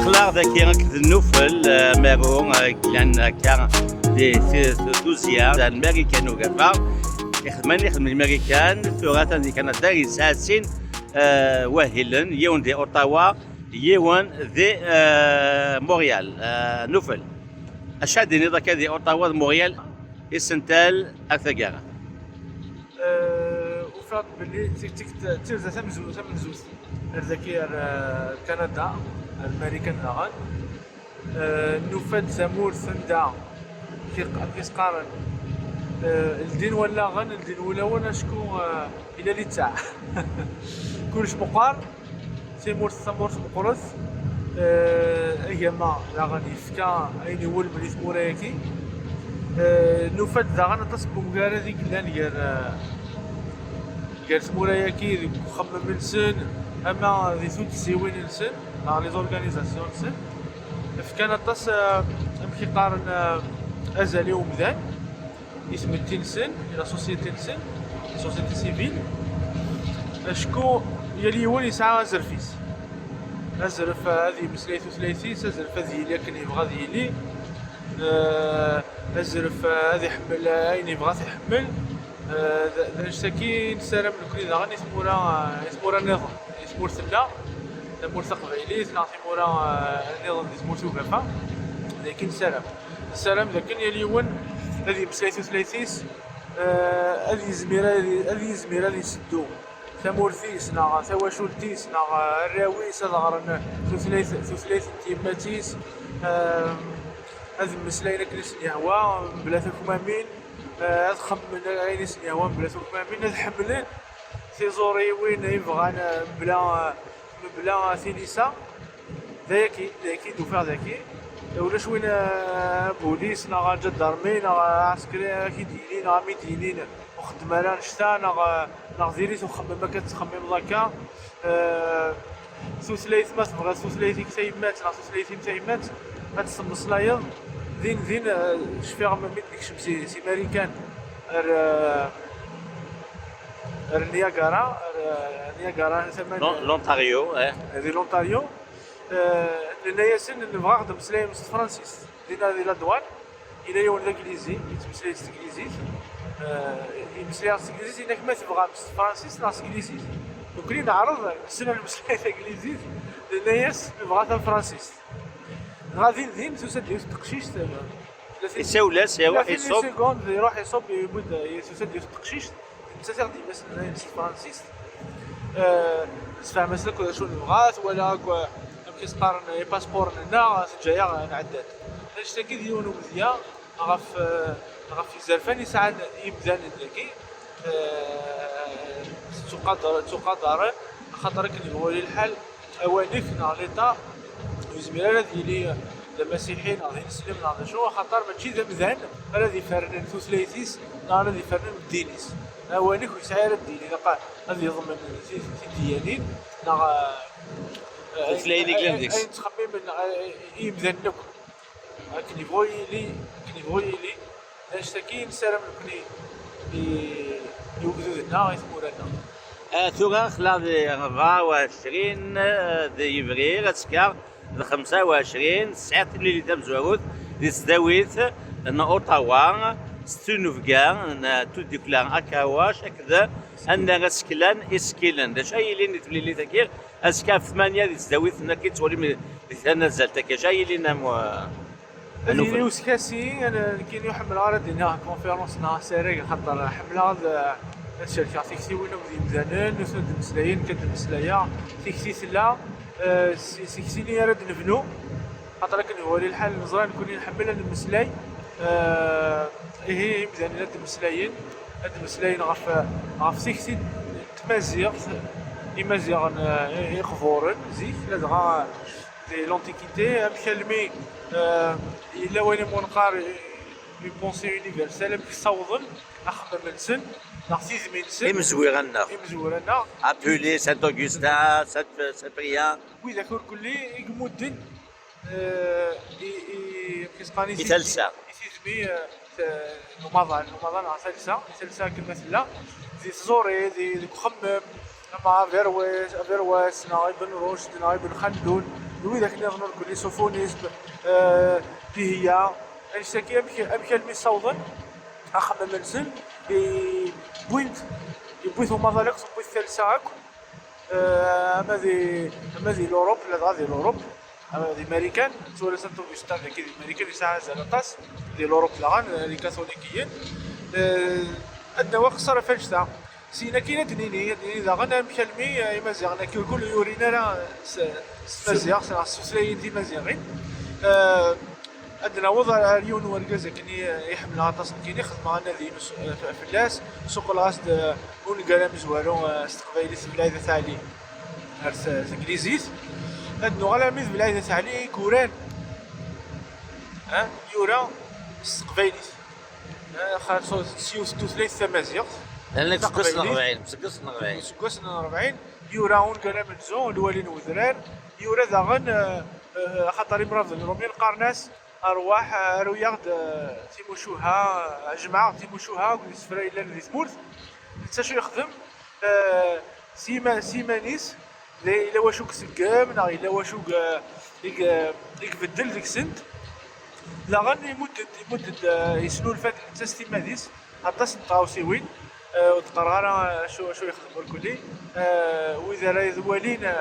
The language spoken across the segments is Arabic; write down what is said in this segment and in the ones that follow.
خلاق ذاك النوفل مارو كان دي دوزيام الامريكان وكافا يخدم الامريكان ثورة دي كندا يساسين واهلا يون دي اوتاوا يون دي مونريال نوفل اشادني ذاك دي اوتاوا مونريال السنتال اكثر وفات باللي تيرزا تمزوز ذاك كندا الامريكان نغان نوفد ثمور ثندا كيسقارن الدين ولا غن الدين ولا وانا شكون الى اللي تاع كلش مقار تيمور ثمور مقرث ايما لا غادي يفكا اين هو البلي ثمورايكي نوفد ذا غنتصبو مكاره ديك لان قال ثمورايكي ديك خمم من سن اما ذي ثوت سيوين السن لي زورغانيزاسيون السن فكان طاس امشي قارن ازالي ومذان اسم التنسن الى سوسيتي تنسن سوسيتي سيفيل شكون يلي هو اللي يسعى زرفيس ازرف هذه مسليث وثلاثيس ازرف هذه اللي كان يبغى ذي لي ازرف هذه حمل اين يبغى يحمل ذا نشتكي نسالم الكل ذا غني اسمورا النظام اسمور ثلا مور ثقفيلي نعطي مورا النظام دي اسمور ثوكافا لكن السلام لكن يلي ون هذه مسليث وثلاثيس هذه زميره اللي يسدو ثمورثيس نا ثواشولتيس نا الراويس هذا غرن ثلاث تيماتيس هذه المسلاينه كنيس يهوا بلا ثكمامين هذا خمن عينيس يهوا بلا ثكمامين هذا حملين ثيزوري وين يبغى بلا ثيليسا ذاكي دوفا ذاكي ولا شوين بوليس نا جدارمي نا عسكري كي ديلين نا ميدينين وخدمه لا نشتا نا غزيريس وخمم ما كتخمم ذاكا ثلاث ما تبغى ثلاثي كتايمات نا ثلاثي متايمات ما تسمى صلايض ذين شفيغ ما ميدلكش سي ماريكان نياغارا لونتاريو هذه لونتاريو لنا ياسن نبغى نخدم مسلاي مست فرانسيس دينا هذه لادوان الى يون الانجليزي يتمسلاي الانجليزي يمسلاي الانجليزي انك ما تبغى مست فرانسيس ناس انجليزي دوك نعرض السنه المسلاي الانجليزي لنا ياس نبغى فرانسيس غادي ذين توسد التقشيش يساولا سوا يصوب سكوند يروح يصوب يبدا يسد التقشيش تساعدي بس مست فرانسيس تفهم مسلك ولا شو نبغات ولا كيسقارن باسبور لنا جايه نعدات نشتكي ديون ومزيا غاف زرفاني ساعات يبدا ندكي تقدر خاطر كنبغيو لي الحال اوانيك نا ليطا وزميله ديالي المسيحيين غادي نسلم هذا شنو خاطر ماشي ذا مذان الذي فرن ثلاثيس نا الذي فرن دينيس اوانيك وسعير الديني هذه يضمن ديالين نا فلايديك لانديكس اي تخمم يبذن لكم كنيفوي لي نشتكي نسالم لكني يوجدوا لنا يثمرنا ثورة خلال 24 افريل اسكار 25 ساعة اللي تمزوروت دي سداويت ان اوتاوا ستونوفكا تو ديكلار اكاواش هكذا ان غسكلان اسكيلان داش اي اللي نتبلي لي تاكير اسكا 8 دي سداويت انا كيتولي تنزل تاكي جاي لينا اللي وسكاسي انا كاين يحمل غير دينا كونفيرونس نا سيري خاطر حمله الشركه تيكسي وين مزيانين نسد مسلايين كد مسلايا تيكسي سلا سيكسيني راه نبنو خاطر كنهو لي الحال نزران كوني نحمل المسلاي هي مزيان هاد المسلايين غاف سيكسي تمازيغ يمازيغ يخفورن زيك لازغا دي لونتيكيتي مكلمي الا وين مونقار لي بونسي يونيفرسال كيصوضن اخدم من سن نارسيز من سن مزويرنا ابولي سانت اوغستان سانت بريان وي ذاك كلي يمدن كيسقاني يتلسا يسمي نوماضان سلسا كلمه لا زي زوري زي خمم مع فيرواس نايب بن رشد نايب بن خلدون وذاك اللي نظن كل سوفونيسم بيهيا نشتكي أمك المصوضن أخذ منزل بوينت يبويث مظالق بويث ثالثة هاك أما ذي الأوروب لا غادي الأوروب أما ذي أمريكان تولي سنتو بيشتغل كي ذي أمريكان يساعد على طاس ذي الأوروب لغان اللي كاثوليكيين أدنى وقت صار فلشتا سينا كينا دنيني إذا غنى مكلمي يمازيغنا كل يورينا لا مازيغ سنا سوسلاين دي مازيغين عندنا وضع ريون ورقازة كني يحمل عطاس كيني خدمة عنا ذي فلاس سوق الغاز ونقال مزوالو استقبالي بلايدة ثالي هرس انجليزيس عندنا غالا ميز بلايدة ثالي كوران يورا استقبالي خاصو سيو ستو ثلاث ثمازيغ لأنك سكسنا 40 سكسنا 40 يورا ونقال مزو الوالين وذران يورا ذاغن خاطر مرافض الروميين قارناس أرواح روياغد تيموشوها جماعة تيموشوها ونسفرا إلا ندي ثمورت نتا شو يخدم سيمانيس إلا واشوك سقام إلا واشوك يكبدل ديك سنت لا غني يمدد يسنو الفات نتا ستيماديس عطاس نطاوسيوين وتقرار شو يخدمو الكلي وإذا راه يذوالين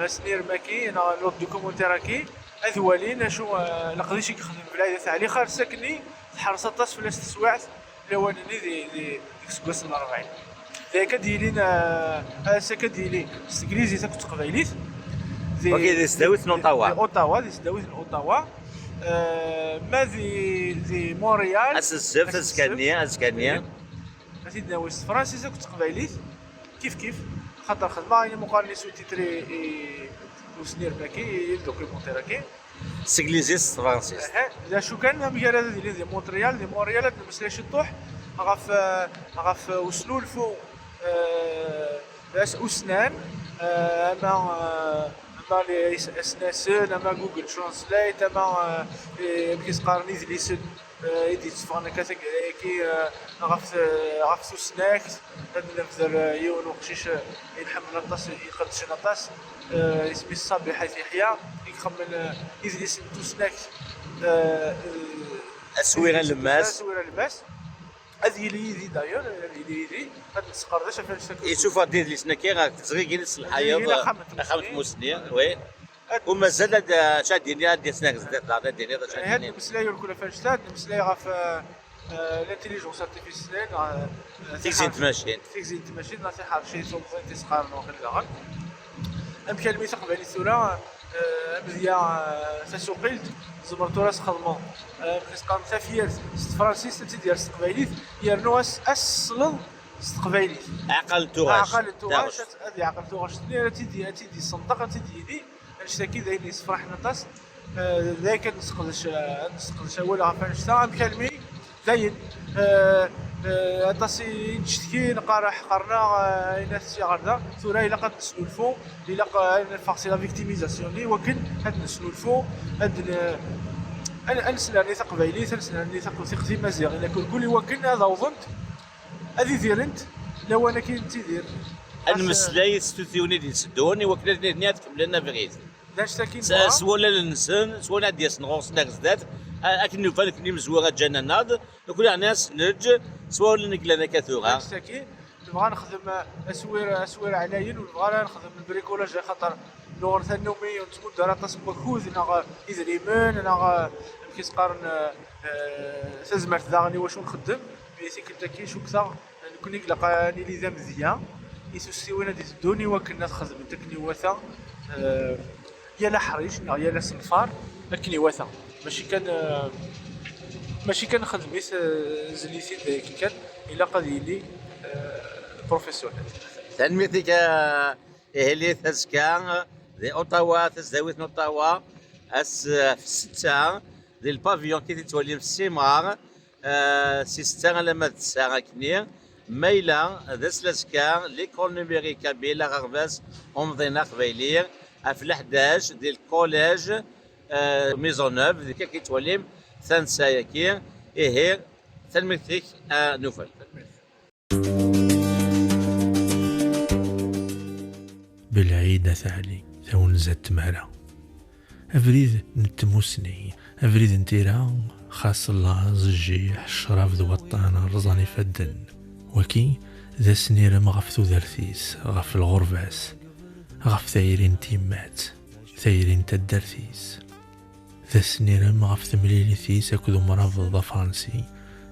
سنير ماكي أنا لوط دوكومونتير كي أذوالين شو لقديش يخدم بلايدة ثاني خارج ساكني تحرص طاس في لاست سواعث لوانني ذي سكوس 40 ذاك ديالين ساكديلي استنجليزي تاك تقبايليت اوكي ذي ستاويت اوتاوا ذي ستاويت اوتاوا ما ذي مونريال الزفت اسكانيا سيدنا ويست فرنسا تاك تقبايليت كيف خاطر خدمه يعني مقارنه سو تيتري وسنير باكي دوكيومونتير كي سيغليزيس فرانسيس اذا شو كان مجال هذا ديال مونتريال دي مونريال المسلاش الطوح غاف وصلوا الفو باش اسنان اما لي اسناسن اما جوجل ترانسليت اما كيس قارني لي سن يدي تفانا كي غاف سناك هاد نفذر يون وقشيش ينحمل الطاس يقدش الطاس اسمي الصبي حيث يحيى يخمن يزليس تو سناك السويره اللماس هذه اللي داير اللي هاد نسقردش فاش يشوف هاد لي سناكي راه تزغي جلس الحياه خمس مسنين وي ومازال شادين هاد سناك زدت هاد ديني هاد المسلايه الكل فاش تاد المسلايه غاف الانتيليجونس ارتيفيسيال تيزين تماشين نصيحه شي صوب تسقار وخل داغ ام كلمه تقبل السوره مزيان تسوقيلت زبرتو راس خدمه كيسقام تافيات فرانسيس تدير استقباليت يرنو اصل استقباليت عقل توغاش هذه عقل توغاش تيدي الصندق تيدي نشتكي دايرين فرحنا طاس ذاك نسقلش اول عفان شتا بكلمي زين طاسي نشتكي قرنا الناس غردا ثورا الا قد نسلو الفو الا فاكسي لا فيكتيميزاسيون ولكن هاد نسلو الفو هاد انسلا ني تقبايلي تنسلا ني ثقتي مزيان الا كل وكن هذا وظنت هذه ديرنت لو انا كي تيدير المسلاي ستوثيوني ديال سدوني وكنا نيات كملنا بغيت نشتكي سوالا للنسن سوالا ديال نغوص داك زدات اكن فالك ني مزوغه جانا ناض كل ناس نج سوالا نقلنا كثوغا نشتكي نبغى نخدم اسوير علاين ونبغى نخدم البريكولاج خاطر نور ثنومي ونتمد راه تصب كوز انا يزريمن انا كيسقارن تزمرت داغني واش نخدم مي كنت كي شو كثر نكون نلقاني لي مزيان يسوسيونا دي الدوني وكنا نخدم تكني وثا يا لا حريش يا لا صنفار لكن وثا ماشي كان نخدم زليسي كي كان الا قضيلي بروفيسيونيل تنميتك اهلي تسكان دي اوتاوا تزداويت اوتاوا اس في 6 ديال البافيون كي تتولي في السيمار سي 6 لما تسعه كني ميلا ذا سلاسكا ليكول نيميريكا بلا غرباس ومضينا قبيلي في 11 ديال الكوليج ميزون نوف ديك كي تولي ثانسايا كي هي تنميتك نوفل بالعيدة ثالي ثون زت مهرة أفريد نتموسني أفريد نتيرا خاص الله زجيح الشراب ذو وطانا رزاني فدن وكي ذا سنيرم غف ثوذرثيس غف الغرباس غف ثايرين تيمات ثايرين تدرثيس ذا سنيرم غف ثمليليثيس أكذو مرافض ذا فرنسي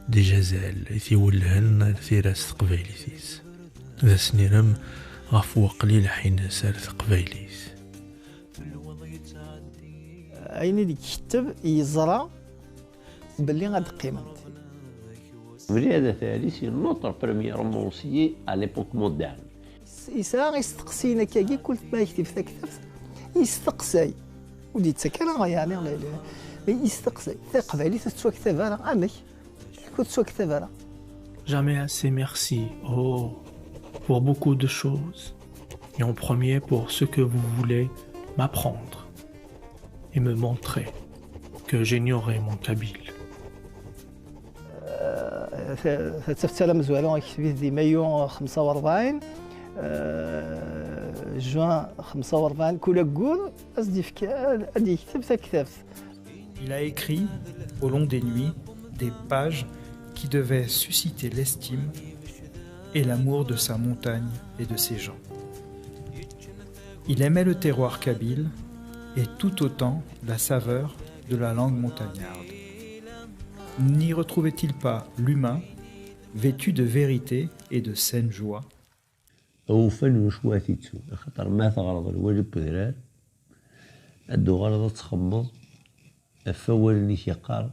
دي جزال ثي ولهن ثيراس قبايليثيس ذا سنيرم غف وقليل حين سارث قبايليث أين ديك كتب يزرع باللي غاد قيمت. هذا ثالث سي نوتر بريمير رومونسيي à l'époque moderne. يسا يستقسينا كي قلت ما يكتب في كتاب يستقسي ودي تسكر يعني لا يستقسي قبالي تسوى كتاب انا عمك كنت تسوى كتاب انا. Jamais assez merci, oh, pour beaucoup de choses, et en premier pour ce que vous voulez m'apprendre et me montrer que j'ignorais mon kabyle. فتفتلا مزوالون يكتب دي مايو 45 جوان 45 كل قول أصدي أدي يكتب كتاب. Il a écrit, au long des nuits, des pages qui devaient susciter l'estime et l'amour de sa montagne et de ses gens. Il aimait le terroir kabyle et tout autant la saveur de la langue montagnarde. N'y retrouvait-il pas l'humain, vêtu de vérité et de saine joie? أوفن وشواتي تسو خاطر ما تغرض الواجب بذرار أدو غرضة تخمض أفول نيش يقار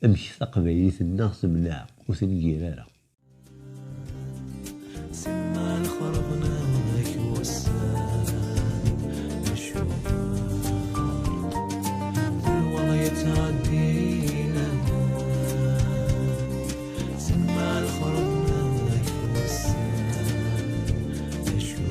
أمشي تقبيلي الناس مناع وثنجيرارا سما الخربنا لك والسلام نشوف والله يتعدي سما الخربنا لك والسلام نشوف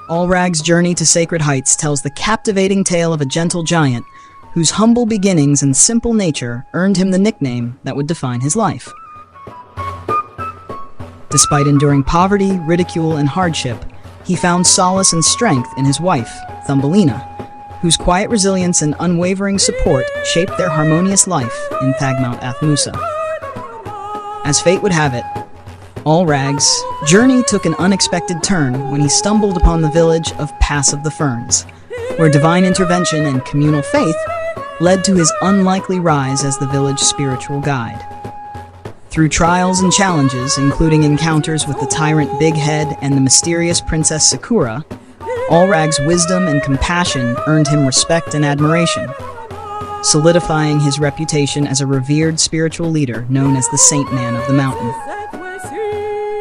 Allrag's Journey to Sacred Heights tells the captivating tale of a gentle giant whose humble beginnings and simple nature earned him the nickname that would define his life. Despite enduring poverty, ridicule, and hardship, he found solace and strength in his wife, Thumbelina, whose quiet resilience and unwavering support shaped their harmonious life in Thagmount Athmusa. As fate would have it, Allrag's journey took an unexpected turn when he stumbled upon the village of Pass of the Ferns, where divine intervention and communal faith led to his unlikely rise as the village's spiritual guide. Through trials and challenges, including encounters with the tyrant Big Head and the mysterious Princess Sakura, Allrag's wisdom and compassion earned him respect and admiration, solidifying his reputation as a revered spiritual leader known as the Saint Man of the Mountain.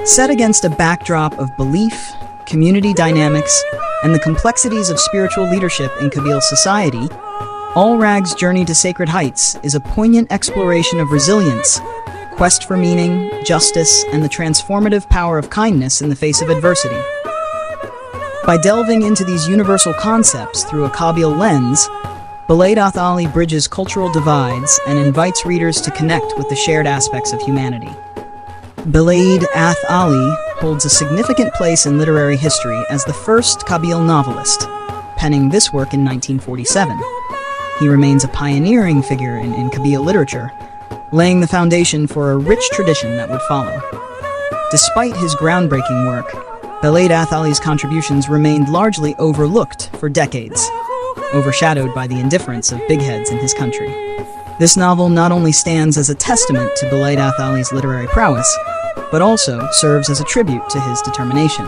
Set against a backdrop of belief, community dynamics, and the complexities of spiritual leadership in Kabyle society, Allrag's Journey to Sacred Heights is a poignant exploration of resilience, quest for meaning, justice, and the transformative power of kindness in the face of adversity. By delving into these universal concepts through a Kabyle lens, Belaid Athali bridges cultural divides and invites readers to connect with the shared aspects of humanity. Belaid Athali holds a significant place in literary history as the first Kabyle novelist, penning this work in 1947. He remains a pioneering figure in Kabyle literature, laying the foundation for a rich tradition that would follow. Despite his groundbreaking work, Belaid Athali's contributions remained largely overlooked for decades, overshadowed by the indifference of big heads in his country. This novel not only stands as a testament to Belaid Athali's literary prowess, but also serves as a tribute to his determination.